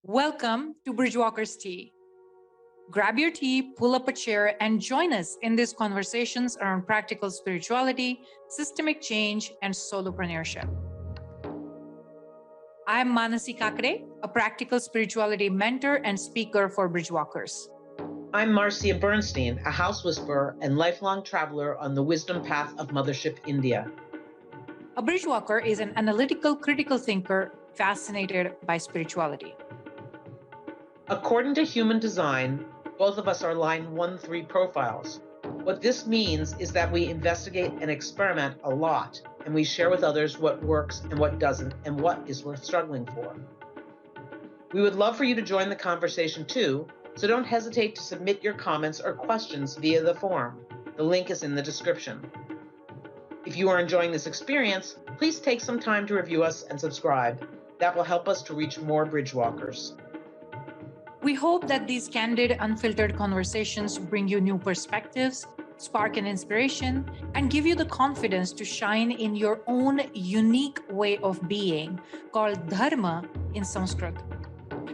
Welcome to Bridgewalkers Tea. Grab your tea, pull up a chair, and join us in these conversations around practical spirituality, systemic change, and solopreneurship. I'm Manasi Kakre, a practical spirituality mentor and speaker for Bridgewalkers. I'm Marcia Bernstein, a house whisperer and lifelong traveler on the wisdom path of Mothership India. A Bridgewalker is an analytical, critical thinker fascinated by spirituality. According to human design, both of us are line 1-3 profiles. What this means is that we investigate and experiment a lot, and we share with others what works and what doesn't, and what is worth struggling for. We would love for you to join the conversation too, so don't hesitate to submit your comments or questions via the form. The link is in the description. If you are enjoying this experience, please take some time to review us and subscribe. That will help us to reach more Bridgewalkers. We hope that these candid, unfiltered conversations bring you new perspectives, spark an inspiration, and give you the confidence to shine in your own unique way of being, called dharma in Sanskrit.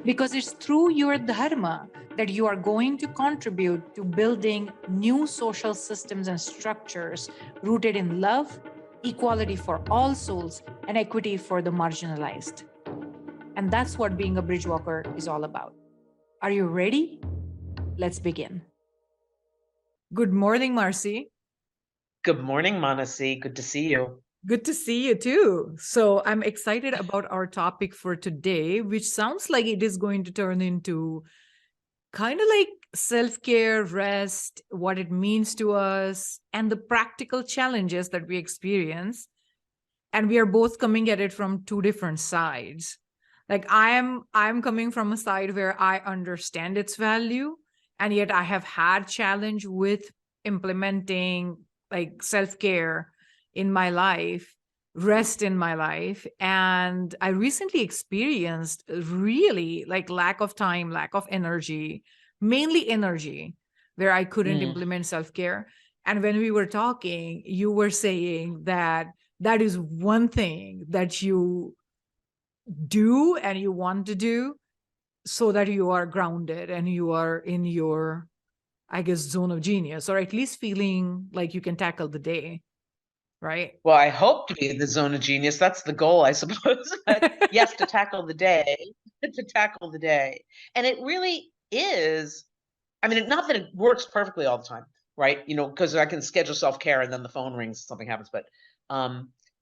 Because it's through your dharma that you are going to contribute to building new social systems and structures rooted in love, equality for all souls, and equity for the marginalized. And that's what being a Bridgewalker is all about. Are you ready? Let's begin. Good morning, Marcy. Good morning, Manasi. Good to see you. Good to see you too. So I'm excited about our topic for today, which sounds like it is going to turn into kind of like self-care, rest, what it means to us, and the practical challenges that we experience. And we are both coming at it from two different sides. Like I'm coming from a side where I understand its value, and yet I have had challenge with implementing like self-care in my life, rest in my life. And I recently experienced really like lack of time, lack of energy, mainly energy, where I couldn't implement self-care. And when we were talking, you were saying that that is one thing that you do and you want to do so that you are grounded and you are in your, I guess, zone of genius, or at least feeling like you can tackle the day, right? Well, I hope to be in the zone of genius. That's the goal, I suppose. Yes, to tackle the day, to tackle the day. And it really is, I mean, not that it works perfectly all the time, right? You know, because I can schedule self-care and then the phone rings, something happens, but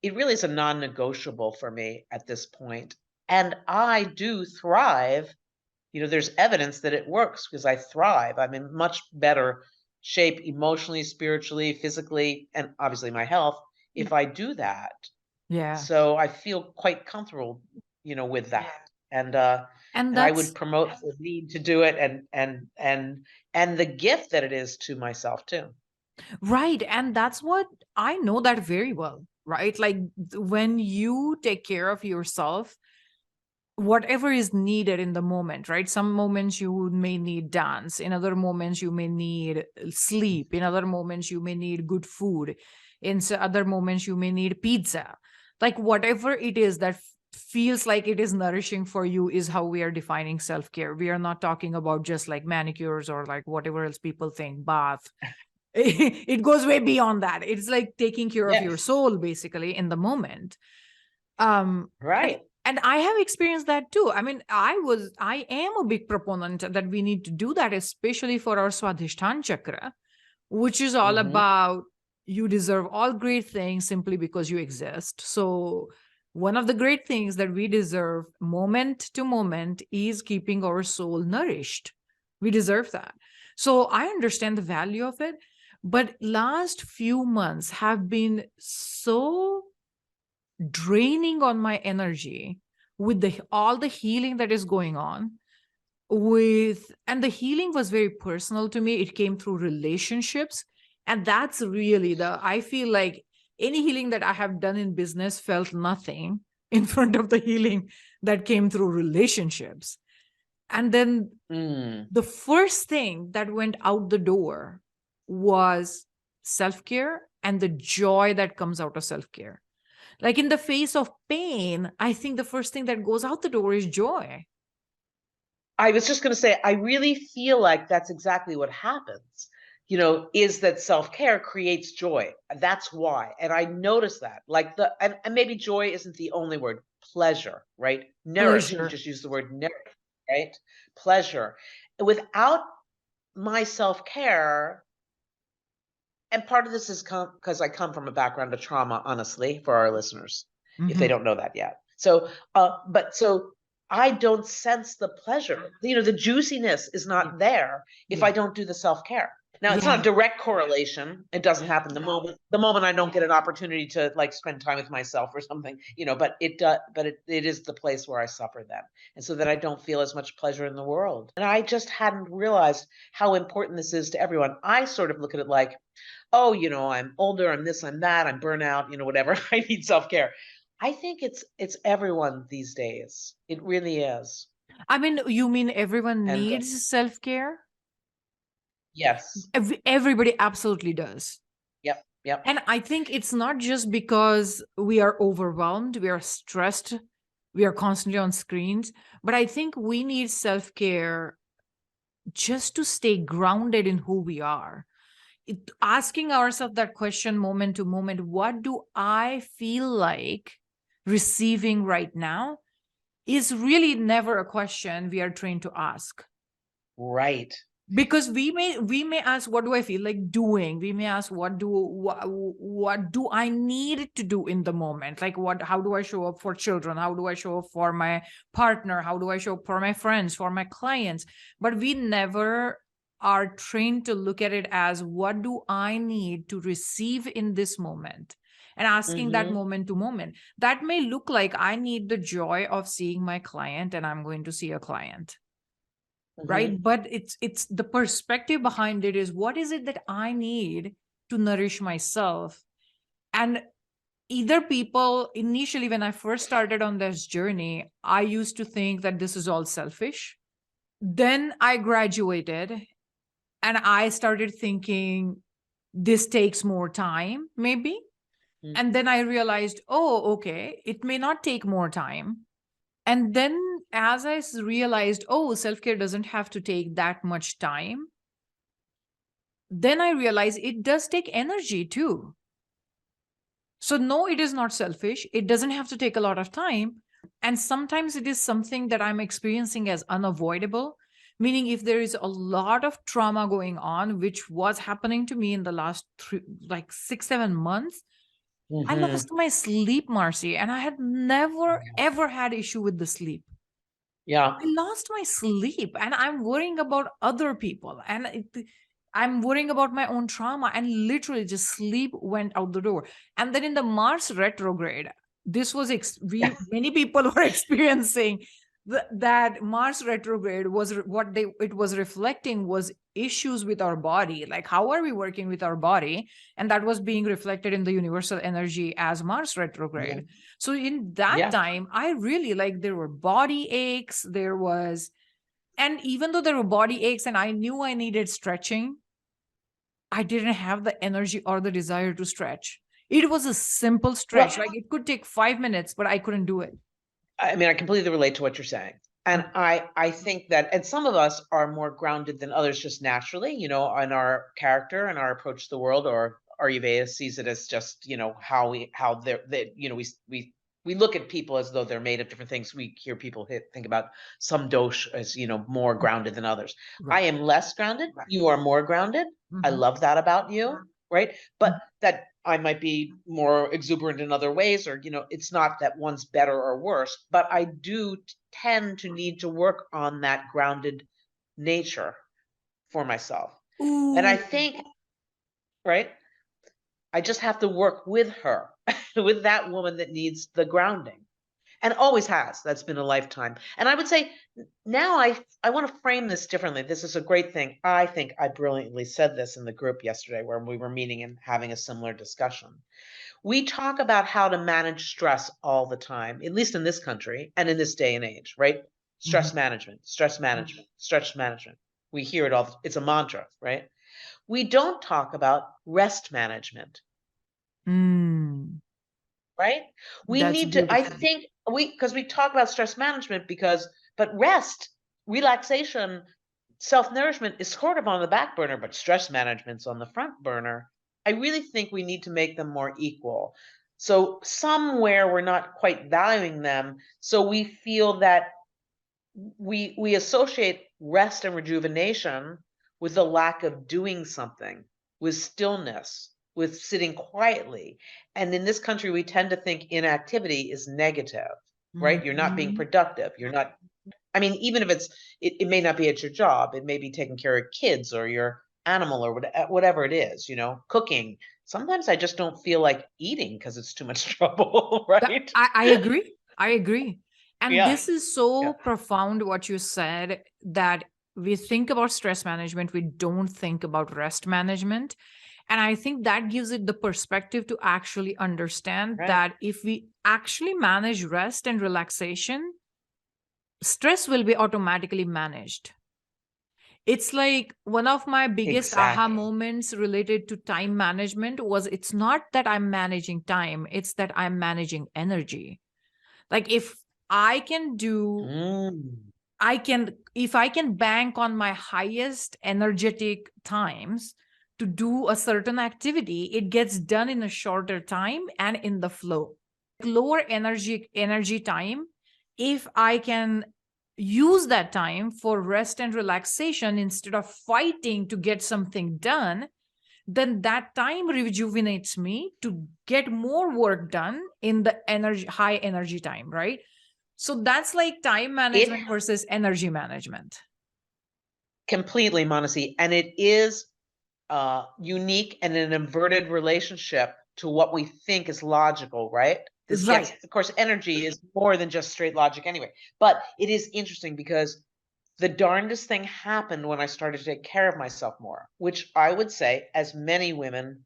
it really is a non-negotiable for me at this point. And I do thrive. You know, there's evidence that it works because I thrive. I'm in much better shape emotionally, spiritually, physically, and obviously my health if I do that. Yeah. So I feel quite comfortable, you know, with that. And And I that's would promote the need to do it and the gift that it is to myself too. right. And that's what I know that very well, right? Like when you take care of yourself, whatever is needed in the moment, right? Some moments you may need dance, in other moments you may need sleep, in other moments you may need good food, in other moments you may need pizza. Like whatever it is that feels like it is nourishing for you is how we are defining self-care. We are not talking about just like manicures or like whatever else people think, bath. It goes way beyond that. It's like taking care of your Yes. soul basically in the moment. Right. And I have experienced that too. I mean, I am a big proponent that we need to do that, especially for our Swadhisthana chakra, which is all about you deserve all great things simply because you exist. So one of the great things that we deserve moment to moment is keeping our soul nourished. We deserve that. So I understand the value of it, but last few months have been so draining on my energy with all the healing that is going on and the healing was very personal to me. It came through relationships, and that's really I feel like any healing that I have done in business felt nothing in front of the healing that came through relationships. And then the first thing that went out the door was self-care and the joy that comes out of self-care. Like in the face of pain, I think the first thing that goes out the door is joy. I was just going to say, I really feel like that's exactly what happens, is that self-care creates joy. That's why. And I notice that, like and maybe joy isn't the only word, pleasure, right? Nourish, you Pleasure. just use the word nourish, right? Pleasure. Without my self-care, and part of this is because I come from a background of trauma, honestly, for our listeners, if they Mm-hmm. don't know that yet. So, so I don't sense the pleasure. The juiciness is Yeah. not there if I Yeah. don't do the self-care. Now, it's not a Yeah. direct correlation. It doesn't happen the moment I don't get an opportunity to like spend time with myself or something, but it is the place where I suffer then. And so that I don't feel as much pleasure in the world. And I just hadn't realized how important this is to everyone. I sort of look at it like, oh, I'm older, I'm this, I'm that, I'm burnout, whatever. I need self-care. I think it's everyone these days. It really is. I mean, you mean everyone And needs self-care? yes. Everybody absolutely does. Yep. Yep. And I think it's not just because we are overwhelmed, we are stressed, we are constantly on screens, but I think we need self-care just to stay grounded in who we are. Asking ourselves that question moment to moment, what do I feel like receiving right now, is really never a question we are trained to ask. Right. Because we may ask, what do I feel like doing? We may ask, what do I need to do in the moment? Like, how do I show up for children? How do I show up for my partner? How do I show up for my friends, for my clients? But we never are trained to look at it as, what do I need to receive in this moment? And asking that Mm-hmm. moment to moment, that may look like I need the joy of seeing my client, and I'm going to see a client, Mm-hmm. right? But it's the perspective behind it is, what is it that I need to nourish myself? And either people, initially when I first started on this journey, I used to think that this is all selfish. Then I graduated and I started thinking this takes more time, maybe. And then I realized, oh, okay, it may not take more time. And then as I realized, oh, self-care doesn't have to take that much time, then I realized it does take energy too. So no, it is not selfish. It doesn't have to take a lot of time. And sometimes it is something that I'm experiencing as unavoidable, meaning if there is a lot of trauma going on, which was happening to me in the last like 6, 7 months, I Mm-hmm. lost my sleep, Marcy, and I had never ever had issue with the sleep. Yeah. I lost my sleep and I'm worrying about other people, and I'm worrying about my own trauma, and literally just sleep went out the door. And then in the Mars retrograde, this was many people were experiencing that Mars retrograde was what it was reflecting was issues with our body, like how are we working with our body, and that was being reflected in the universal energy as Mars retrograde. So in that Yeah. time, I really, like, there were body aches, and even though there were body aches and I knew I needed stretching, I didn't have the energy or the desire to stretch. It was a simple Well, stretch. Like, it could take 5 minutes, but I couldn't do it. I mean, I completely relate to what you're saying. And I think that, and some of us are more grounded than others just naturally, on our character and our approach to the world, or Ayurveda sees it as just, how we look at people as though they're made of different things. We hear people think about some dosh as, more grounded than others. I Right. am less grounded. You are more grounded. I Mhm. love that about you, right? But Mhm. that I might be more exuberant in other ways, or, it's not that one's better or worse, but I do tend to need to work on that grounded nature for myself. And I Ooh. think, right, I just have to work with her, with that woman that needs the grounding and always has. That's been a lifetime. And I would say now I want to frame this differently. This is a great thing. I think I brilliantly said this in the group yesterday where we were meeting and having a similar discussion. We talk about how to manage stress all the time, at least in this country and in this day and age, right? Stress Mhm. management, stress management, stress management. We hear it all. It's a mantra, right? We don't talk about rest management, Mm. right? We That's need to, I beautiful. think because we talk about stress management but rest. relaxation, self-nourishment is sort of on the back burner, but stress management's on the front burner. I really think we need to make them more equal. So somewhere we're not quite valuing them, so we feel that we associate rest and rejuvenation with the lack of doing something, with stillness, with sitting quietly. And in this country, we tend to think inactivity is negative, right? You're not being Mhm. productive. You're not, I mean, even if it may not be at your job, it may be taking care of kids or your animal or whatever it is, cooking. Sometimes I just don't feel like eating because it's too much trouble, right? I agree. I agree. And Yeah. this is Yeah. so profound what you said, that we think about stress management, we don't think about rest management. And I think that gives it the perspective to actually understand Right. that if we actually manage rest and relaxation, stress will be automatically managed. It's like one of my biggest aha Exactly. moments related to time management was, it's not that I'm managing time, it's that I'm managing energy. Like if I can do, Mm. if I can bank on my highest energetic times to do a certain activity, it gets done in a shorter time and in the flow. Lower energy time, if I can use that time for rest and relaxation instead of fighting to get something done, then that time rejuvenates me to get more work done in the high energy time, right? So that's like time It management versus energy management. completely, Monacy, and it is unique and an inverted relationship to what we think is logical, right? This gets, Right. of course, energy is more than just straight logic anyway. But it is interesting because the darndest thing happened when I started to take care of myself more, which I would say, as many women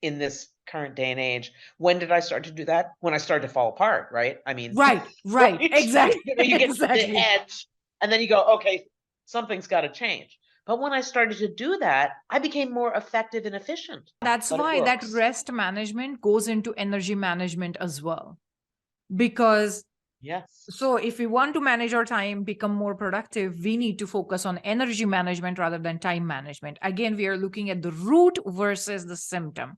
in this current day and age, when did I start to do that? When I started to fall apart, right? I mean, Right. Right. right? Exactly. You get to the Exactly. edge and then you go, okay, something's got to change. But when I started to do that, I became more effective and efficient. That's But it why that works. rest management goes into energy management as well. Because Yes. so if we want to manage our time, become more productive, we need to focus on energy management rather than time management. Again, we are looking at the root versus the symptom.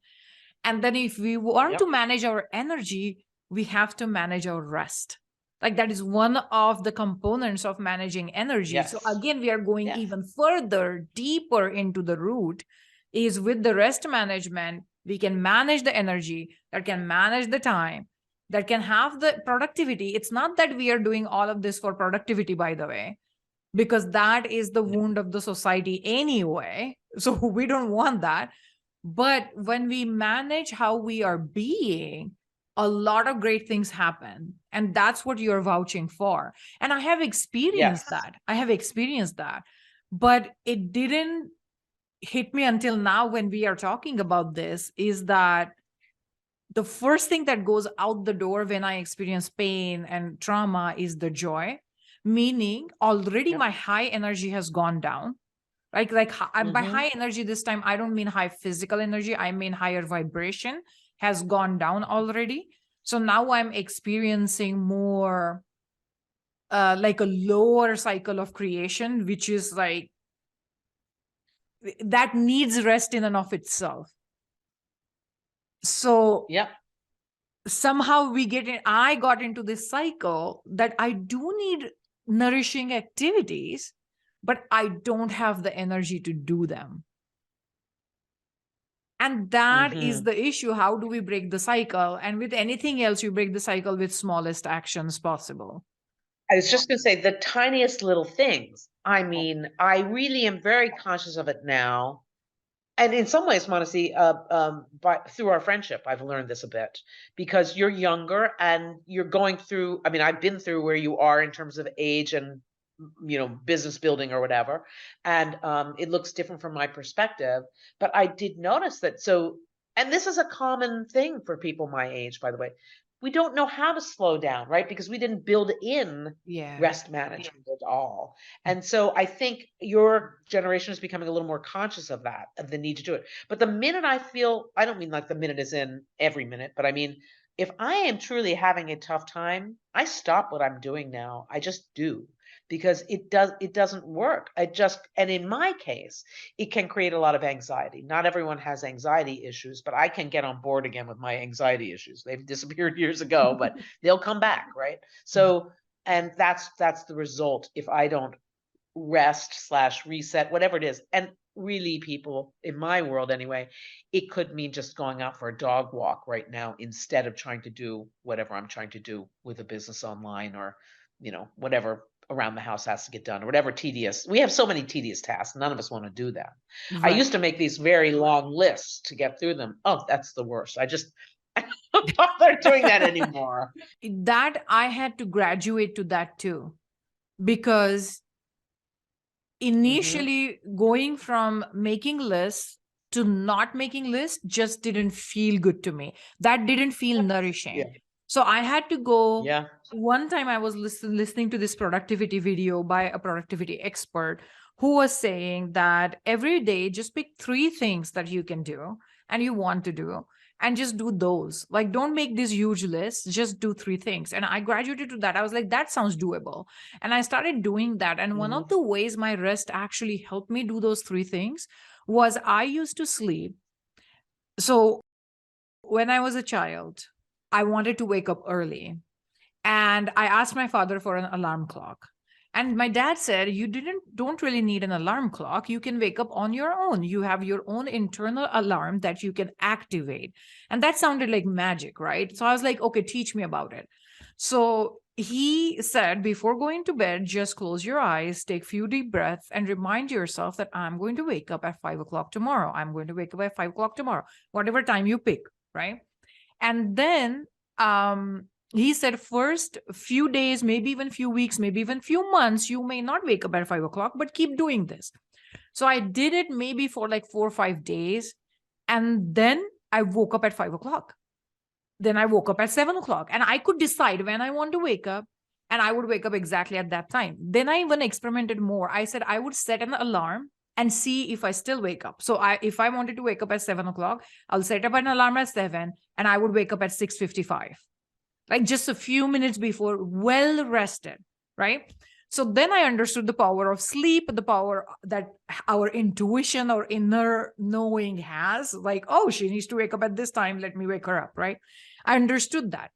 And then if we want to Yep. manage our energy, we have to manage our rest. Like that is one of the components of managing energy. So Yes. again, we are going Yes. even further, deeper into the root. Is with the rest management, we can manage the energy, that can manage the time, that can have the productivity. It's not that we are doing all of this for productivity, by the way, because that is the No. wound of the society anyway. So we don't want that. But when we manage how we are being, a lot of great things happen. And that's what you're vouching for. And I have experienced Yes. that. I have experienced that. But it didn't hit me until now when we are talking about this, is that the first thing that goes out the door when I experience pain and trauma is the joy, meaning already Yep. my high energy has gone down. By Mm-hmm. high energy this time, I don't mean high physical energy, I mean higher vibration has gone down already. So now I'm experiencing more like a lower cycle of creation, which is like that needs rest in and of itself. So Yep. somehow I got into this cycle that I do need nourishing activities, but I don't have the energy to do them. And that is Mm-hmm. the issue. How do we break the cycle? And with anything else, you break the cycle with smallest actions possible. I was just going to say the tiniest little things. I mean, I really am very conscious of it now. And in some ways, Monacy, through our friendship, I've learned this a bit because you're younger and you're going through. I mean, I've been through where you are in terms of age and business building or whatever, and it looks different from my perspective. But I did notice that. So, and this is a common thing for people my age, by the way. We don't know how to slow down, right? Because we didn't build in Yeah. rest management at all. And so I think your generation is becoming a little more conscious of that, of the need to do it. But the minute I feel, I don't mean like the minute is in every minute, but I mean, if I am truly having a tough time, I stop what I'm doing now. I just do. because it doesn't work. And in my case, it can create a lot of anxiety. Not everyone has anxiety issues, but I can get on board again with my anxiety issues. They've disappeared years ago, but they'll come back, right? So, and that's the result if I don't rest/reset, whatever it is. And really, people, in my world anyway, it could mean just going out for a dog walk right now instead of trying to do whatever I'm trying to do with a business online, or, whatever around the house has to get done, or whatever tedious. We have so many tedious tasks. None of us want to do that. I Right. used to make these very long lists to get through them. Oh, that's the worst. I don't bother doing that anymore. That I had to graduate to that too, because Hmm. initially going from making lists to not making lists just didn't feel good to me. That didn't feel Yeah. nourishing. So I had to go. Yeah. One time I was listening to this productivity video by a productivity expert who was saying that every day just pick 3 things that you can do and you want to do, and just do those. Like, don't make this huge list, just do 3 things. And I graduated to that. I was like, that sounds doable. And I started doing that. And one of Hmm. the ways my rest actually helped me do those 3 things was I used to sleep. So when I was a child, I wanted to wake up early. And I asked my father for an alarm clock. And my dad said, you don't really need an alarm clock. You can wake up on your own. You have your own internal alarm that you can activate. And that sounded like magic, right? So I was like, okay, teach me about it. So he said, before going to bed, just close your eyes, take a few deep breaths, and remind yourself that I'm going to wake up at 5 o'clock tomorrow. I'm going to wake up at 5 o'clock tomorrow, whatever time you pick, right? And then he said, first few days, maybe even few weeks, maybe even few months, you may not wake up at 5 o'clock, but keep doing this. So I did it maybe for like 4 or 5 days. And then I woke up at 5 o'clock. Then I woke up at 7 o'clock, and I could decide when I want to wake up, and I would wake up exactly at that time. Then I even experimented more. I said I would set an alarm and see if I still wake up. So if I wanted to wake up at 7 o'clock, I'll set up an alarm at 7 and I would wake up at 6:55, like just a few minutes before, well rested, right? So then I understood the power of sleep, the power that our intuition or inner knowing has, like, oh, she needs to wake up at this time, let me wake her up, right? I understood that.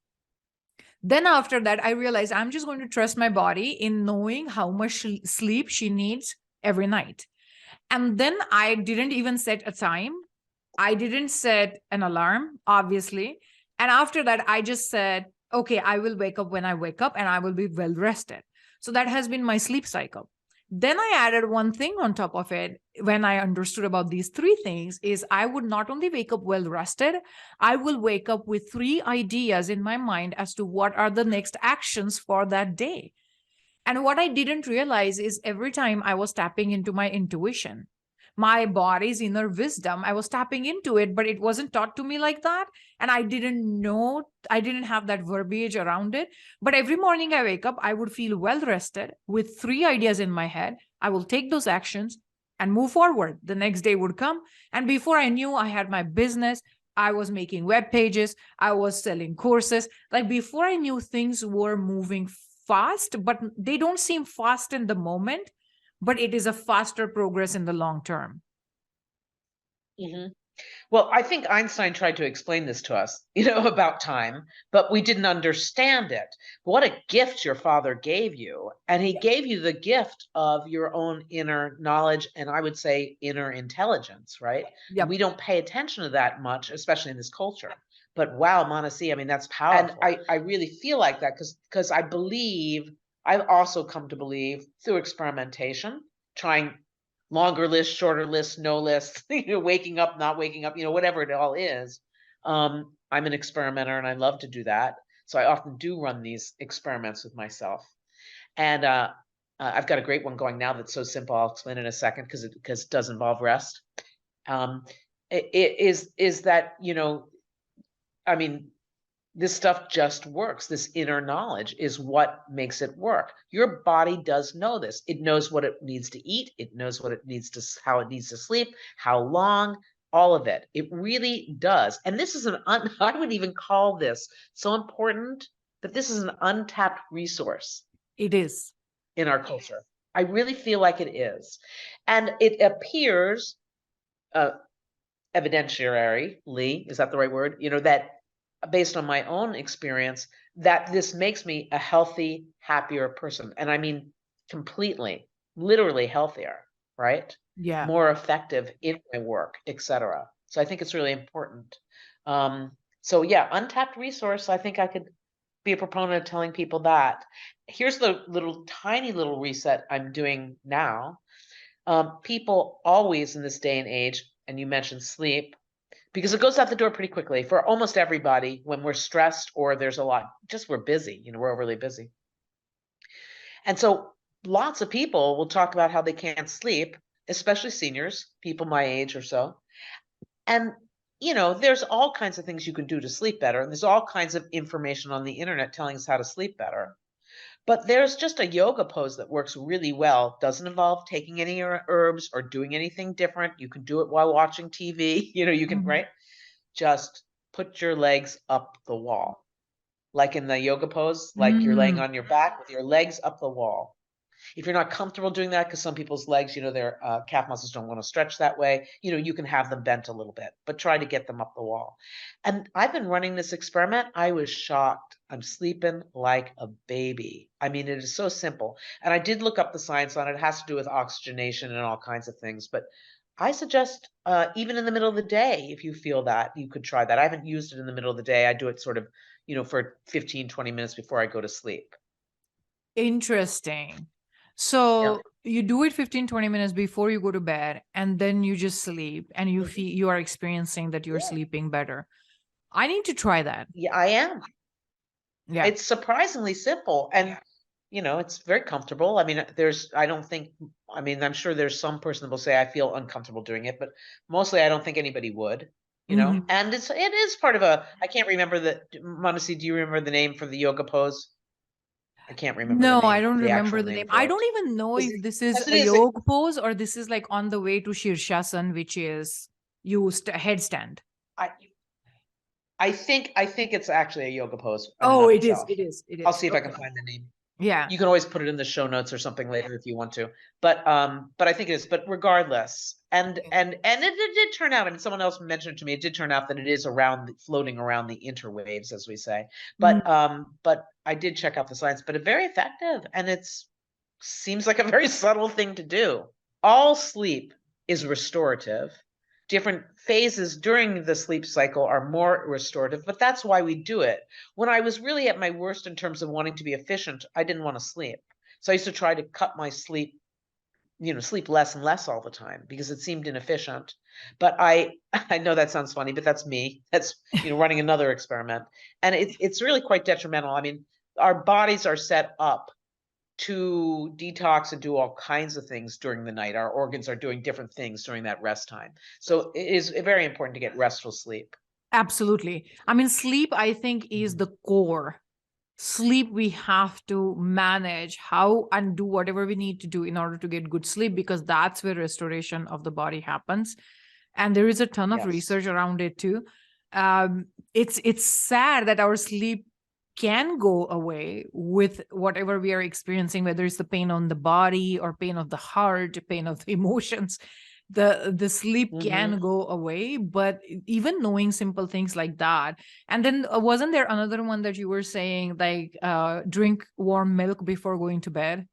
Then after that, I realized I'm just going to trust my body in knowing how much sleep she needs every night. And then I didn't even set a time. I didn't set an alarm, obviously. And after that, I just said, okay, I will wake up when I wake up and I will be well rested. So that has been my sleep cycle. Then I added one thing on top of it when I understood about these 3 things is I would not only wake up well rested, I will wake up with 3 ideas in my mind as to what are the next actions for that day. And what I didn't realize is every time I was tapping into my intuition, my body's inner wisdom, I was tapping into it, but it wasn't taught to me like that. And I didn't know, I didn't have that verbiage around it. But every morning I wake up, I would feel well rested with 3 ideas in my head. I will take those actions and move forward. The next day would come. And before I knew, I had my business. I was making web pages. I was selling courses. Like before I knew, things were moving fast, but they don't seem fast in the moment, but it is a faster progress in the long term. Hmm. Well, I think Einstein tried to explain this to us, about time, but we didn't understand it. What a gift your father gave you. And he gave you the gift of your own inner knowledge, and I would say inner intelligence, right? And we Yep. don't pay attention to that much, especially in this culture. But wow, Manasi, I mean, that's powerful. And I really feel like that because I believe, I've also come to believe through experimentation, trying longer lists, shorter lists, no lists, waking up, not waking up, whatever it all is. I'm an experimenter and I love to do that. So I often do run these experiments with myself. And I've got a great one going now that's so simple. I'll explain in a second because it does involve rest. Um, it is that, I mean, this stuff just works. This inner knowledge is what makes it work. Your body does know this. It knows what it needs to eat. It knows what it needs to, how it needs to sleep, how long, all of it. It really does. And this is I would even call this so important that this is an untapped resource. It is. in our culture. I really feel like it is. And it appears uh, evidentiarily, is that the right word? That based on my own experience, that this makes me a healthy, happier person. And I mean, completely, literally healthier, right? Yeah. More effective in my work, etc. So I think it's really important. So yeah, untapped resource. I think I could be a proponent of telling people that. Here's the tiny little reset I'm doing now. People always in this day and age, and you mentioned sleep, because it goes out the door pretty quickly for almost everybody when we're stressed or there's a lot, just we're busy, we're overly busy. And so lots of people will talk about how they can't sleep, especially seniors, people my age or so. And, there's all kinds of things you can do to sleep better. And there's all kinds of information on the internet telling us how to sleep better. But there's just a yoga pose that works really well. Doesn't involve taking any herbs or doing anything different. You can do it while watching TV. You can, Mhm. right? Just put your legs up the wall. Like in the yoga pose, like you're laying Mm. on your back with your legs up the wall. If you're not comfortable doing that, because some people's legs, their calf muscles don't want to stretch that way, you can have them bent a little bit, but try to get them up the wall. And I've been running this experiment. I was shocked. I'm sleeping like a baby. I mean, it is so simple. And I did look up the science on it. It has to do with oxygenation and all kinds of things. But I suggest even in the middle of the day, if you feel that, you could try that. I haven't used it in the middle of the day. I do it sort of, for 15, 20 minutes before I go to sleep. Interesting. Yeah. So you do it 15, 20 minutes before you go to bed, and then you just sleep and you Mhm. feel you are experiencing that you're Yeah. sleeping better. I need to try that. Yeah, I am. Yeah. It's surprisingly simple and, it's very comfortable. I mean, I'm sure there's some person that will say, I feel uncomfortable doing it, but mostly I don't think anybody would. Mhm. And it is part of I can't remember Manasi, do you remember the name for the yoga pose? I can't remember No, I don't the remember actual the name. name I for it. don't even know Is if it, this is yes, it a is. yoga pose or this is like on the way to Shirshasana, which is headstand. I, I think it's actually a yoga pose in and Oh, of it is. itself. It is. It I'll is. see if I can Okay. find the name. Yeah. You can always put it in the show notes or something later if you want to. But I think it is. But regardless, Okay. and it did turn out. I mean, someone else mentioned to me. It did turn out that it is floating around the interwaves, as we say. Mm. But I did check out the science. But it's very effective, and seems like a very subtle thing to do. All sleep is restorative. Different phases during the sleep cycle are more restorative, but that's why we do it. When I was really at my worst in terms of wanting to be efficient, I didn't want to sleep. So I used to try to cut my sleep, sleep less and less all the time because it seemed inefficient. But I know that sounds funny, but that's me. That's, running another experiment. And it's really quite detrimental. I mean, our bodies are set up to detox and do all kinds of things during the night. Our organs are doing different things during that rest time. So it is very important to get restful sleep. Absolutely. I mean, sleep, I think, is Mhm. the core. Sleep, we have to manage how and do whatever we need to do in order to get good sleep because that's where restoration of the body happens. And there is a ton of Yes. research around it too. It's sad that our sleep can go away with whatever we are experiencing, whether it's the pain on the body or pain of the heart, pain of the emotions. The sleep Hmm. can go away, but even knowing simple things like that. And then wasn't there another one that you were saying, like drink warm milk before going to bed?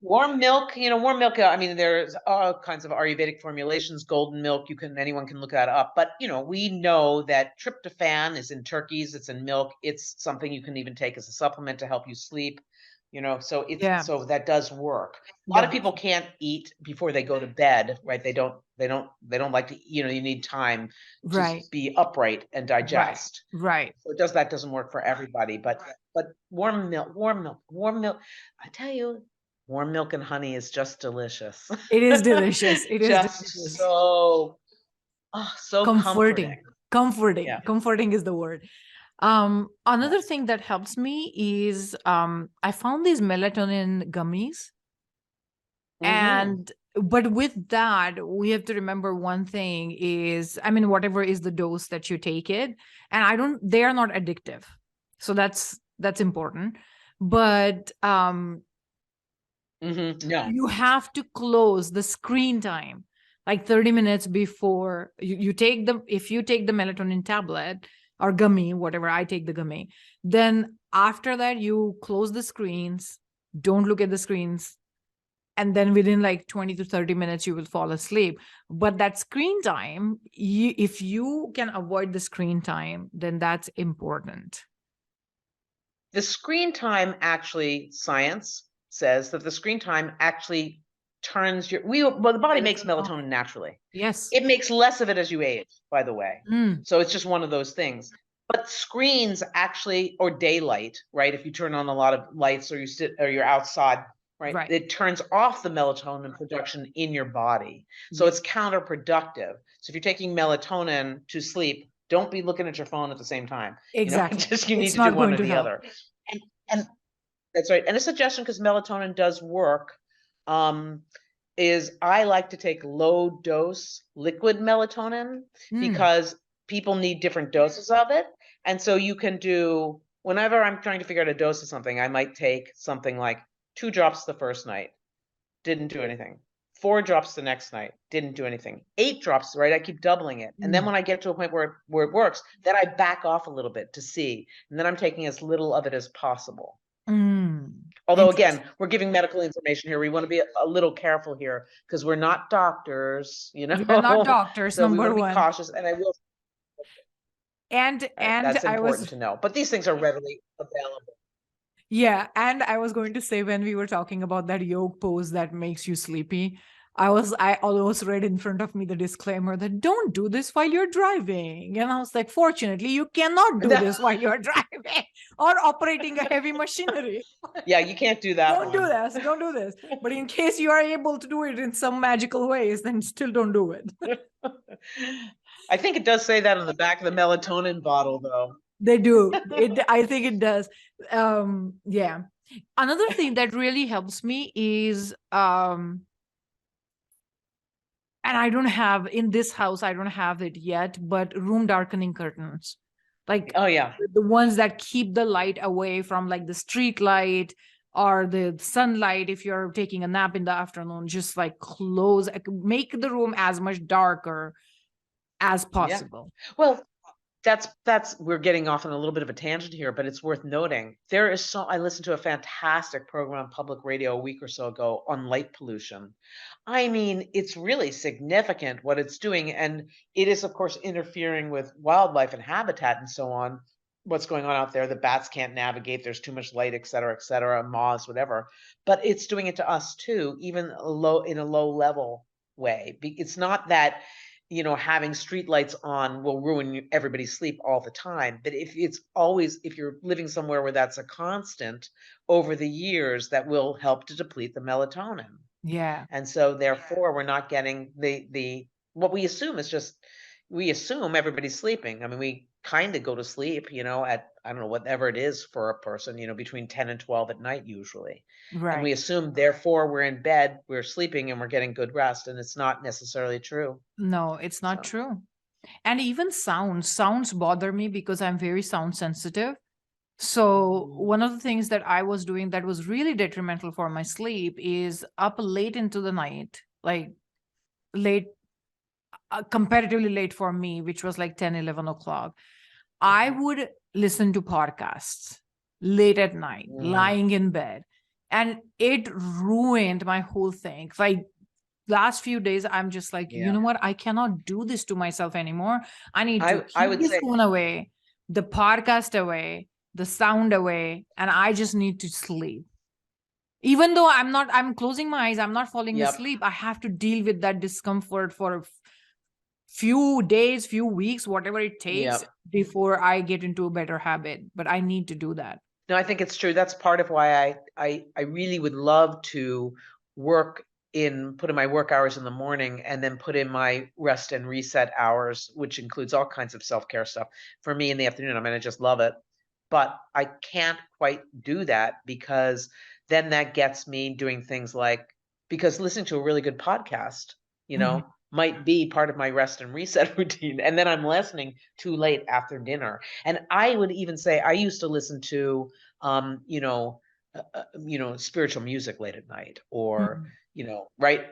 Warm milk. I mean, there's all kinds of Ayurvedic formulations, golden milk. Anyone can look that up. But, we know that tryptophan is in turkeys, it's in milk. It's something you can even take as a supplement to help you sleep. Yeah, So that does work. A lot that of people does. can't eat before they go to bed, right? They don't like to, you need time to Right, be upright and right, digest. right. So that doesn't work for everybody, but warm milk. I tell you, warm milk and honey is just delicious. It is delicious. It is Just delicious. so Comforting. comforting. Comforting. Yeah. Comforting is the word. Yeah. Another thing that helps me is I found these melatonin gummies. Hmm. And but with that, we have to remember one thing is, I mean, whatever is the dose that you take it, and they are not addictive. So that's important. But No. You have to close the screen time like 30 minutes before you take the, if you take the melatonin tablet or gummy, whatever, I take the gummy, then after that you close the screens, don't look at the screens, and then within like 20 to 30 minutes you will fall asleep. But that screen time, if you can avoid the screen time, then that's important. The screen time, actually, science says that the screen time actually turns the body makes melatonin naturally. Yes. It makes less of it as you age, by the way. Mm. So it's just one of those things. But screens actually, or daylight, right? If you turn on a lot of lights or you sit or you're outside, right? Right. It turns off the melatonin production in your body. So it's counterproductive. So if you're taking melatonin to sleep, don't be looking at your phone at the same time. Exactly. You need It's to do not one going or to the help. other. And that's right. And a suggestion, because melatonin does work, is I like to take low dose liquid melatonin because people need different doses of it. And so you can do, whenever I'm trying to figure out a dose of something, I might take something like 2 drops the first night, didn't do anything. 4 drops the next night, didn't do anything. 8 drops, right? I keep doubling it. And then when I get to a point where it works, then I back off a little bit to see. And then I'm taking as little of it as possible. Although, again, we're giving medical information here. We want to be a little careful here because we're not doctors, We are not doctors, so we want number to be one. cautious. And I will. And That's I important was to know. But these things are readily available. Yeah, and I was going to say, when we were talking about that yoga pose that makes you sleepy, I almost read in front of me the disclaimer that don't do this while you're driving. And I was like, fortunately, you cannot do this while you're driving or operating a heavy machinery. Yeah, you can't do that. Don't do this. Don't do this. But in case you are able to do it in some magical ways, then still don't do it. I think it does say that on the back of the melatonin bottle, though. They do. I think it does. Yeah. Another thing that really helps me is and I don't have in this house, I don't have it yet, but room darkening curtains. Like, oh yeah, the ones that keep the light away from like the street light or the sunlight. If you're taking a nap in the afternoon, just like close, make the room as much darker as possible. Yeah. Well, that's we're getting off on a little bit of a tangent here, but it's worth noting. I listened to a fantastic program on public radio a week or so ago on light pollution. I mean, it's really significant what it's doing, and it is, of course, interfering with wildlife and habitat and so on. What's going on out there? The bats can't navigate. There's too much light, et cetera, moths, whatever. But it's doing it to us too, even in a low level way. It's not that having streetlights on will ruin everybody's sleep all the time. But if you're living somewhere where that's a constant over the years, that will help to deplete the melatonin. Yeah. And so therefore we're not getting what we assume is just, we assume everybody's sleeping. I mean, we kind of go to sleep, at, I don't know, whatever it is for a person, between 10 and 12 at night usually. Right. And we assume therefore we're in bed, we're sleeping and we're getting good rest. And it's not necessarily true. No, it's not true. And even sounds bother me because I'm very sound sensitive. So one of the things that I was doing that was really detrimental for my sleep is up late into the night, like late, comparatively late for me, which was like 10, 11 o'clock. I would listen to podcasts late at night, lying in bed. And it ruined my whole thing. Like, last few days, I'm just like, you know what? I cannot do this to myself anymore. I need to keep the phone away, the podcast away, the sound away, and I just need to sleep. Even though I'm closing my eyes, I'm not falling asleep. I have to deal with that discomfort for a few days, few weeks, whatever it takes before I get into a better habit. But I need to do that. No, I think it's true. That's part of why I really would love to put in my work hours in the morning and then put in my rest and reset hours, which includes all kinds of self-care stuff for me in the afternoon. I mean, I just love it. But I can't quite do that because then that gets me doing things like, because listening to a really good podcast, might be part of my rest and reset routine. And then I'm listening too late after dinner. And I would even say I used to listen to, spiritual music late at night, or, Mhm. right,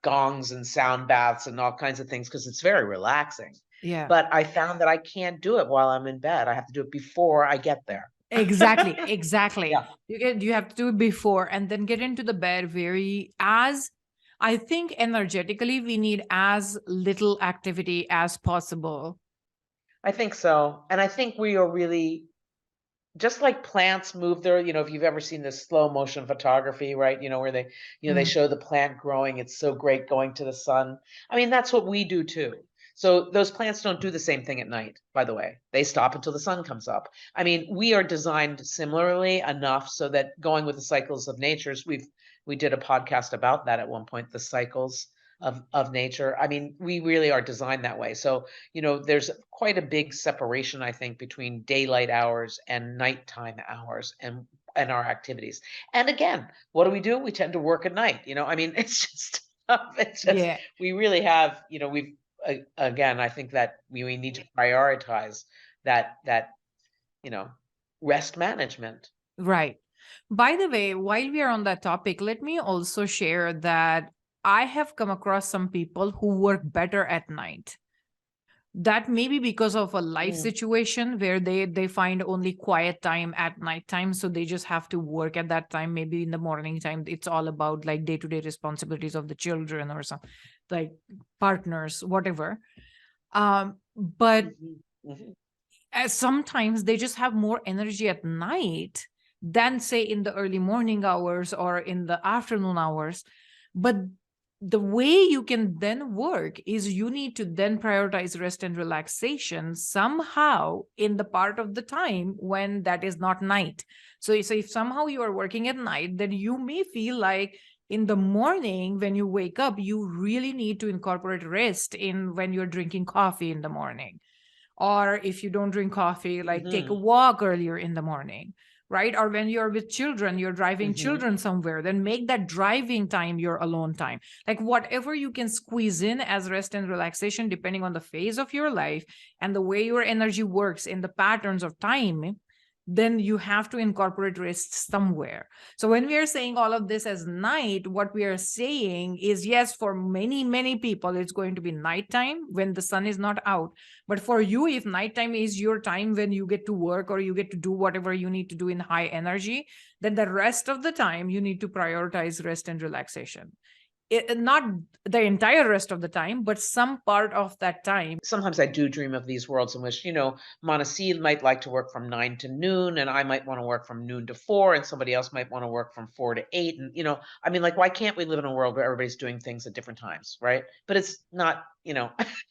gongs and sound baths and all kinds of things, because it's very relaxing. Yeah. But I found that I can't do it while I'm in bed. I have to do it before I get there. Exactly. Exactly. Yeah. You have to do it before and then get into the bed very as I think energetically we need as little activity as possible. I think so. And I think we are really just like plants move their, if you've ever seen this slow motion photography, right? Where they Mm. show the plant growing. It's so great going to the sun. I mean, that's what we do too. So those plants don't do the same thing at night, by the way. They stop until the sun comes up. I mean, we are designed similarly enough so that going with the cycles of natures, we did a podcast about that at one point, the cycles of nature. I mean, we really are designed that way. So there's quite a big separation, I think, between daylight hours and nighttime hours and our activities. And again, what do? We tend to work at night. I mean, it's just Yeah. we really have, we've again, I think that we need to prioritize that rest management. Right. By the way, while we are on that topic, let me also share that I have come across some people who work better at night. That may be because of a life Mm, situation where they find only quiet time at night time, so they just have to work at that time. Maybe in the morning time it's all about like day-to-day responsibilities of the children or some like partners, whatever. But mhm, mhm. as sometimes they just have more energy at night than say in the early morning hours or in the afternoon hours. But the way you can then work is you need to then prioritize rest and relaxation somehow in the part of the time when that is not night. So if somehow you are working at night, then you may feel like in the morning when you wake up, you really need to incorporate rest in when you're drinking coffee in the morning, or if you don't drink coffee, like take a Mhm, walk earlier in the morning, right? Or when you're with children, you're driving mhm. children somewhere, then make that driving time your alone time. Like whatever you can squeeze in as rest and relaxation depending on the phase of your life and the way your energy works in the patterns of time, then you have to incorporate rest somewhere. So when we are saying all of this as night, what we are saying is, yes, for many, many people, it's going to be nighttime when the sun is not out. But for you, if nighttime is your time when you get to work or you get to do whatever you need to do in high energy, then the rest of the time you need to prioritize rest and relaxation. Not the entire rest of the time, but some part of that time. Sometimes I do dream of these worlds in which, Monaceed might like to work from 9 to noon, and I might want to work from noon to 4, and somebody else might want to work from 4 to 8. And, I mean, like, why can't we live in a world where everybody's doing things at different times, right? But it's not,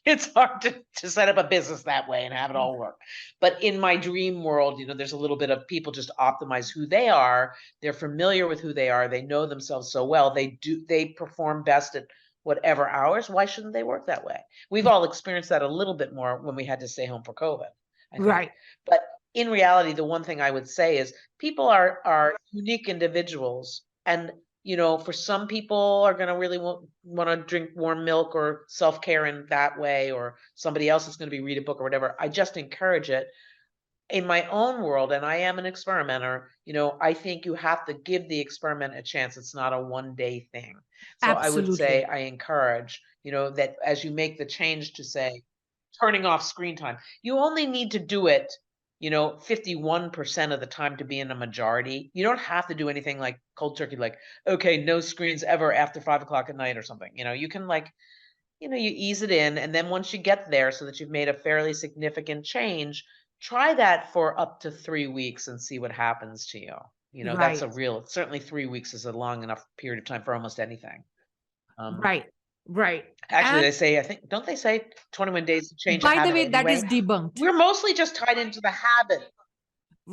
it's hard to set up a business that way and have it all work. But in my dream world, there's a little bit of people just optimize who they are. They're familiar with who they are. They know themselves so well. They perform best at whatever hours. Why shouldn't they work that way? We've all experienced that a little bit more when we had to stay home for COVID, I think. Right. But in reality, the one thing I would say is people are unique individuals, and for some people are going to really want to drink warm milk or self-care in that way, or somebody else is going to be read a book or whatever. I just encourage it in my own world, and I am an experimenter. I think you have to give the experiment a chance. It's not a one day thing. So I would say Absolutely. I encourage, that as you make the change to say turning off screen time, you only need to do it, 51% of the time to be in a majority. You don't have to do anything like cold turkey, like, okay, no screens ever after 5 o'clock at night or something. You can like, you ease it in, and then once you get there so that you've made a fairly significant change, try that for up to 3 weeks and see what happens to you. That's Right. certainly 3 weeks is a long enough period of time for almost anything. Um, Right. Right. actually, And they say, I think, don't they say 21 days to change a by the habit way, that is anyway? debunked. We're mostly just tied into the habit.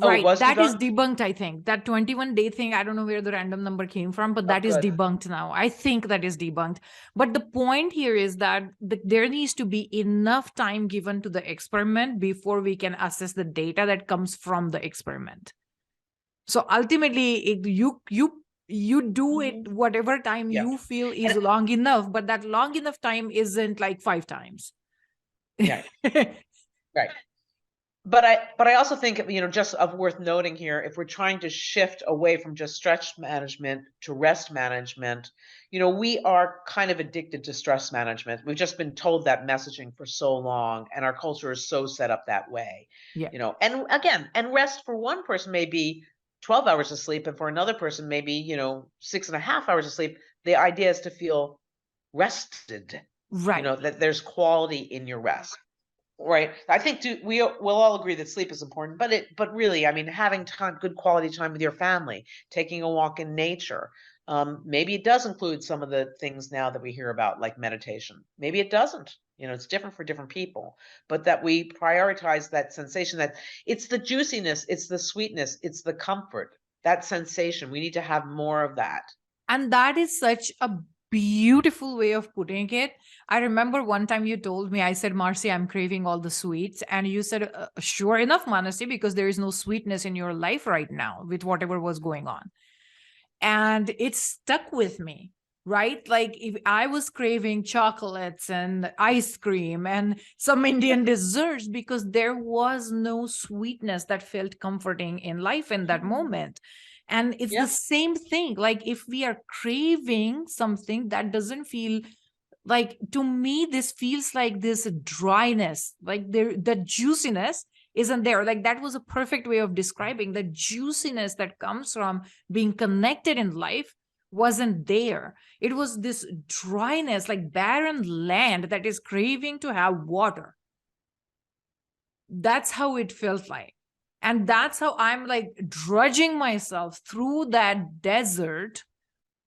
Oh, it Right. was That is debunked? debunked, I think. That 21-day thing, I don't know where the random number came from, but Oh, that is good. debunked now. I think that is debunked. But the point here is that there needs to be enough time given to the experiment before we can assess the data that comes from the experiment. So ultimately, you do it Mhm. whatever time Yeah. you feel is And long enough, but that long enough time isn't like 5 times. yeah, right. But I also think, just of worth noting here, if we're trying to shift away from just stress management to rest management, we are kind of addicted to stress management. We've just been told that messaging for so long, and our culture is so set up that way. Yeah. And again, and rest for one person may be 12 hours of sleep, and for another person, maybe, 6.5 hours of sleep. The idea is to feel rested, Right. that there's quality in your rest. Right. I think we'll all agree that sleep is important, but really, I mean, having time, good quality time with your family, taking a walk in nature. Maybe it does include some of the things now that we hear about, like meditation. Maybe it doesn't. It's different for different people, but that we prioritize that sensation, that it's the juiciness, it's the sweetness, it's the comfort, that sensation. We need to have more of that. And that is such a beautiful way of putting it. I remember one time you told me, I said, Marcy, I'm craving all the sweets. And you said, sure enough, Manasi, because there is no sweetness in your life right now with whatever was going on. And it stuck with me, right? Like if I was craving chocolates and ice cream and some Indian desserts because there was no sweetness that felt comforting in life in that moment. And it's the Yeah. same thing. Like if we are craving something that doesn't feel like, to me, this feels like this dryness, like the juiciness isn't there. Like that was a perfect way of describing the juiciness that comes from being connected in life wasn't there. It was this dryness, like barren land that is craving to have water. That's how it felt like. And that's how I'm like drudging myself through that desert,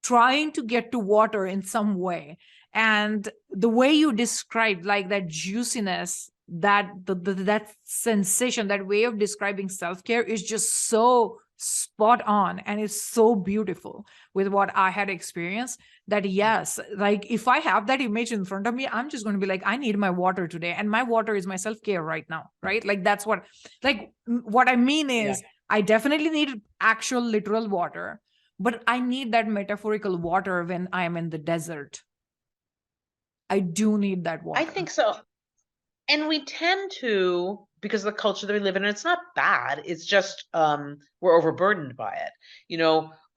trying to get to water in some way. And the way you described, like that juiciness, that sensation, that way of describing self-care is just so spot on, and it's so beautiful with what I had experienced. That yes, like if I have that image in front of me, I'm just going to be like, I need my water today, and my water is my self-care right now, right? Like that's what, like what I mean Yeah. is, I definitely need actual literal water, but I need that metaphorical water when I am in the desert. I do need that I water. think so. And we tend to, because of the culture that we live in, and it's not bad, it's just we're overburdened by it.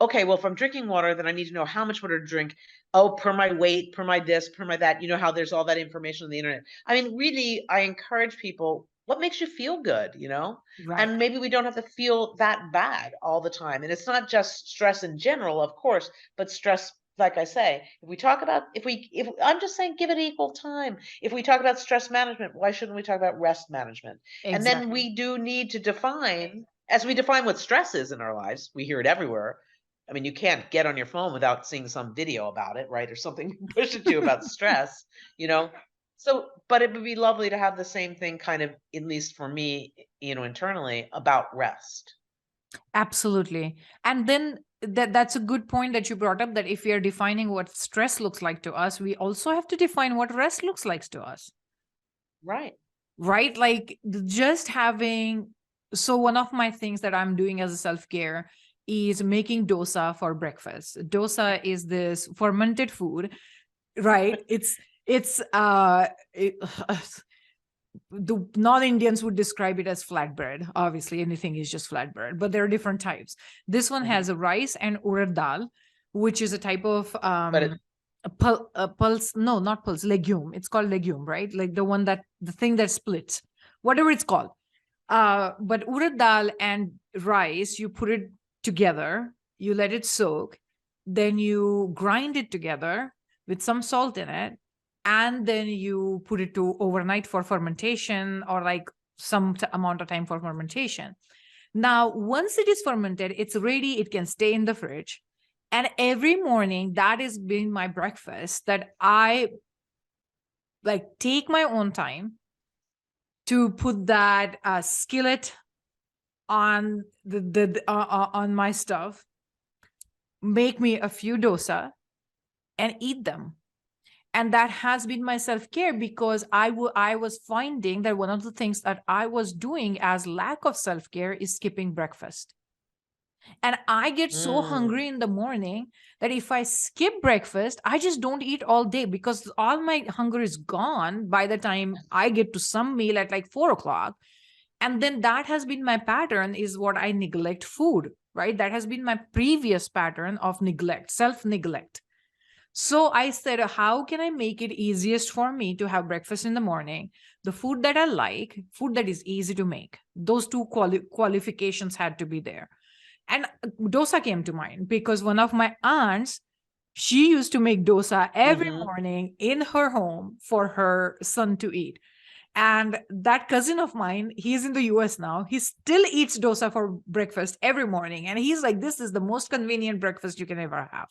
Okay, well, if I'm drinking water, then I need to know how much water to drink. Oh, per my weight, per my this, per my that. You know how there's all that information on the internet. I mean, really, I encourage people, what makes you feel good? Right. And maybe we don't have to feel that bad all the time. And it's not just stress in general, of course, but stress, like I say, if I'm just saying, give it equal time. If we talk about stress management, why shouldn't we talk about rest management? And then Exactly. we do need to define, as we define what stress is in our lives, we hear it everywhere. I mean, you can't get on your phone without seeing some video about it, right? Or something push at you about stress, you know? So, but it would be lovely to have the same thing kind of, at least for me, internally about rest. Absolutely. And then that's a good point that you brought up, that if we are defining what stress looks like to us, we also have to define what rest looks like to us. Right. Right? Like just having, so one of my things that I'm doing as a self-care is making dosa for breakfast. Dosa is this fermented food, right? It's the non-Indians would describe it as flatbread. Obviously, anything is just flatbread, but there are different types. This one has a rice and urad dal, which is a type of But a pulse. No, not pulse. Legume. It's called legume, right? Like the thing that splits, whatever it's called. But urad dal and rice, you put it together, you let it soak, then you grind it together with some salt in it, and then you put it to overnight for fermentation, or like some amount of time for fermentation. Now, once it is fermented, it's ready, it can stay in the fridge. And every morning, that has been my breakfast, that I like take my own time to put that skillet on on my stuff, make me a few dosa, and eat them. And that has been my self-care, because I was finding that one of the things that I was doing as lack of self-care is skipping breakfast. And I get so hungry in the morning that if I skip breakfast, I just don't eat all day, because all my hunger is gone by the time I get to some meal at like 4 o'clock. And then that has been my pattern, is what I neglect food, right? That has been my previous pattern of neglect, self-neglect. So I said, how can I make it easiest for me to have breakfast in the morning? The food that I like, food that is easy to make. Those two qualifications had to be there. And dosa came to mind because one of my aunts, she used to make dosa every morning in her home for her son to eat. And that cousin of mine, he's in the US now. He still eats dosa for breakfast every morning. And he's like, this is the most convenient breakfast you can ever have.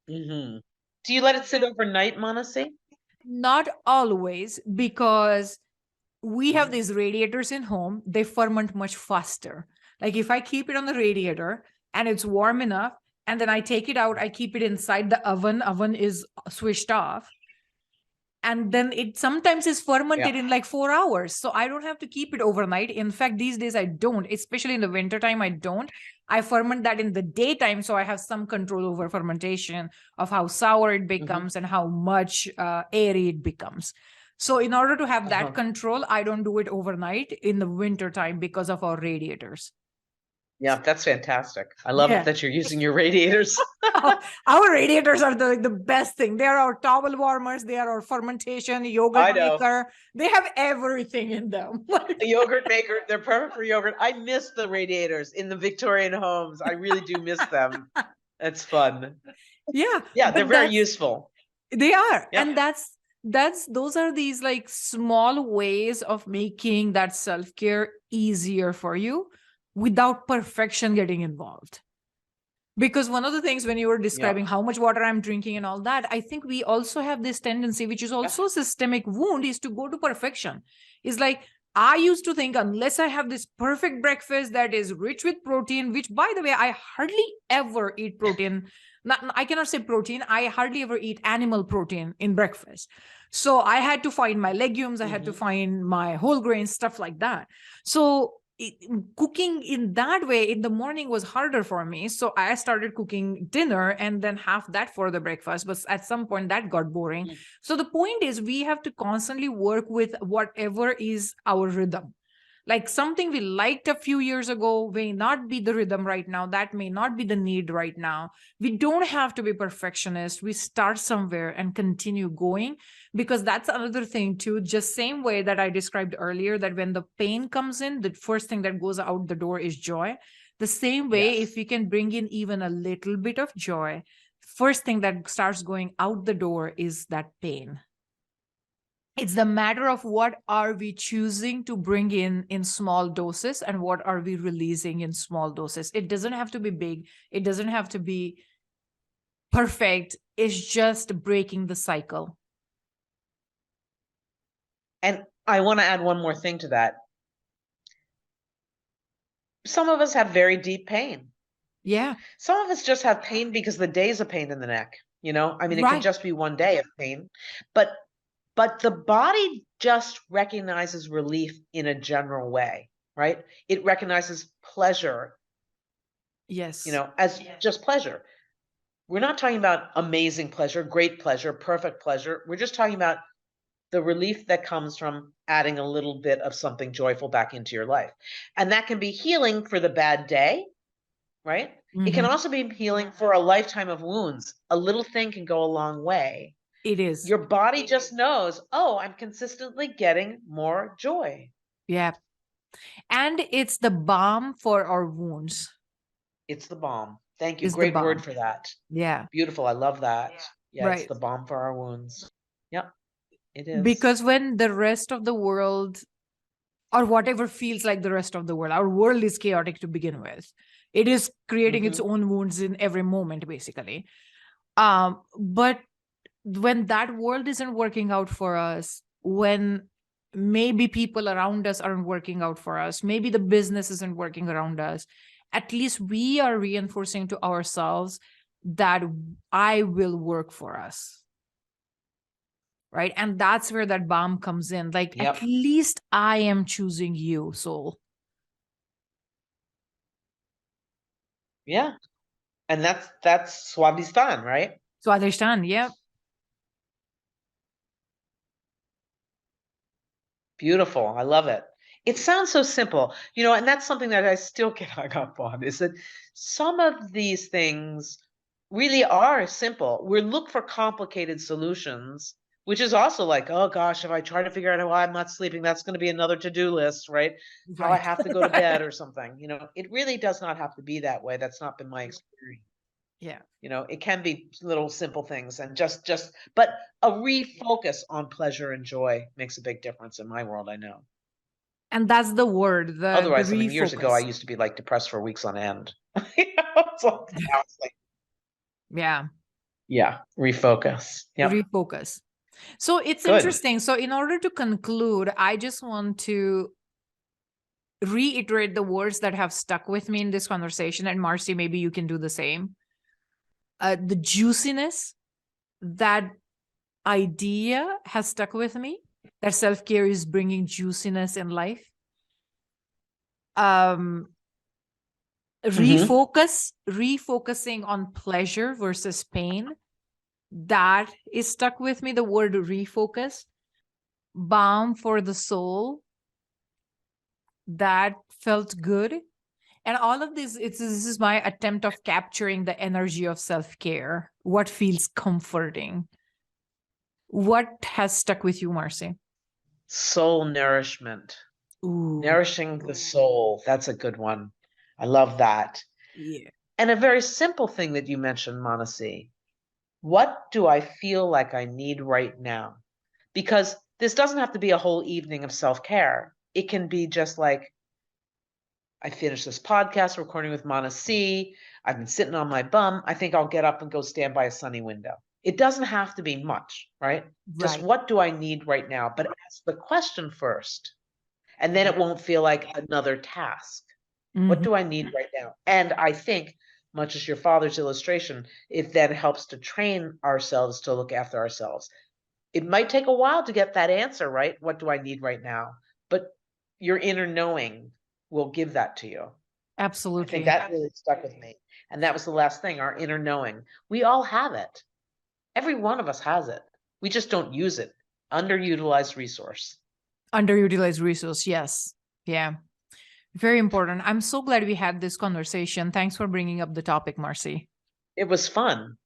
Do you let it sit overnight, Manasi? Not always, because we have these radiators in home. They ferment much faster. Like if I keep it on the radiator and it's warm enough, and then I take it out, I keep it inside the oven is switched off, and then it sometimes is fermented in like 4 hours. So I don't have to keep it overnight. In fact, these days I don't, especially in the wintertime, I ferment that in the daytime. So I have some control over fermentation, of how sour it becomes and how much airy it becomes. So in order to have that control, I don't do it overnight in the wintertime because of our radiators. Yeah, that's fantastic. I love that you're using your radiators. Our radiators are the best thing. They are our towel warmers. They are our fermentation, yogurt maker. They have everything in them. A yogurt maker. They're perfect for yogurt. I miss the radiators in the Victorian homes. I really do miss them. That's fun. Yeah. Yeah, they're very useful. They are. Yep. And those are these like small ways of making that self-care easier for you without perfection getting involved. Because one of the things when you were describing how much water I'm drinking and all that, I think we also have this tendency, which is also a systemic wound, is to go to perfection. It's like, I used to think unless I have this perfect breakfast that is rich with protein, which by the way, I hardly ever eat protein. I cannot say protein. I hardly ever eat animal protein in breakfast. So I had to find my legumes. I had to find my whole grains, stuff like that. So cooking in that way in the morning was harder for me. So I started cooking dinner and then have that for the breakfast. But at some point that got boring. So the point is, we have to constantly work with whatever is our rhythm. Like something we liked a few years ago may not be the rhythm right now. That may not be the need right now. We don't have to be perfectionist. We start somewhere and continue going, because that's another thing too. Just same way that I described earlier, that when the pain comes in, the first thing that goes out the door is joy. The same way, if we can bring in even a little bit of joy, first thing that starts going out the door is that pain. It's the matter of what are we choosing to bring in small doses, and what are we releasing in small doses. It doesn't have to be big. It doesn't have to be perfect. It's just breaking the cycle. And I want to add one more thing to that. Some of us have very deep pain. Yeah. Some of us just have pain because the day's a pain in the neck. You know, I mean, it could just be one day of pain, but the body just recognizes relief in a general way, right? It recognizes pleasure. Yes. You know, as just pleasure. We're not talking about amazing pleasure, great pleasure, perfect pleasure. We're just talking about the relief that comes from adding a little bit of something joyful back into your life. And that can be healing for the bad day, right? It can also be healing for a lifetime of wounds. A little thing can go a long way. It is. Your body just knows, oh, I'm consistently getting more joy. Yeah. And it's the balm for our wounds. It's the balm. Thank you. Great word for that. Yeah. Beautiful. I love that. Yeah, right. It's the balm for our wounds. Yep, it is. Because when the rest of the world, or whatever feels like the rest of the world, our world is chaotic to begin with. It is creating its own wounds in every moment, basically. But when that world isn't working out for us, when maybe people around us aren't working out for us, maybe the business isn't working around us, at least we are reinforcing to ourselves that I will work for us. Right. And that's where that balm comes in. Like, at least I am choosing you, soul. Yeah. And that's Swadhisthana, right? Swadhisthana, yeah. Beautiful. I love it. It sounds so simple, and that's something that I still get hung up on, is that some of these things really are simple. We look for complicated solutions, which is also like, oh gosh, if I try to figure out why I'm not sleeping, that's going to be another to-do list, right? How I Right. have to go to bed or something. It really does not have to be that way. That's not been my experience. Yeah. It can be little simple things, and but a refocus on pleasure and joy makes a big difference in my world, I know. And that's the word, the Otherwise, I mean, years ago, I refocus. used to be like depressed for weeks on end. Now it's like, Yeah. yeah, refocus. Yep. Refocus. So it's Good. interesting. So in order to conclude, I just want to reiterate the words that have stuck with me in this conversation. And Marcy, maybe you can do the same. The juiciness, that idea has stuck with me, that self-care is bringing juiciness in life. Mm-hmm. Refocusing on pleasure versus pain, that is stuck with me. The word refocus. Balm for the soul, that felt good. And all of this, this is my attempt of capturing the energy of self-care, what feels comforting. What has stuck with you, Marcy? Soul nourishment. Ooh, Nourishing the soul. That's a good one. I love that. yeah. And a very simple thing that you mentioned, Manasi. What do I feel like I need right now? Because this doesn't have to be a whole evening of self-care. It can be just like, I finished this podcast recording with Manasi. I've been sitting on my bum. I think I'll get up and go stand by a sunny window. It doesn't have to be much, right? Just Right. what do I need right now? But ask the question first, and then it won't feel like another task. What Mhm. do I need right now? And I think, much as your father's illustration, it then helps to train ourselves to look after ourselves. It might take a while to get that answer, right? What do I need right now? But your inner knowing will give that to you. I think Absolutely. that really stuck with me. And that was the last thing, our inner knowing. We all have it. Every one of us has it. We just don't use it. Underutilized resource. Underutilized resource. Yes. Yeah. Very important. I'm so glad we had this conversation. Thanks for bringing up the topic, Marcy. It was fun.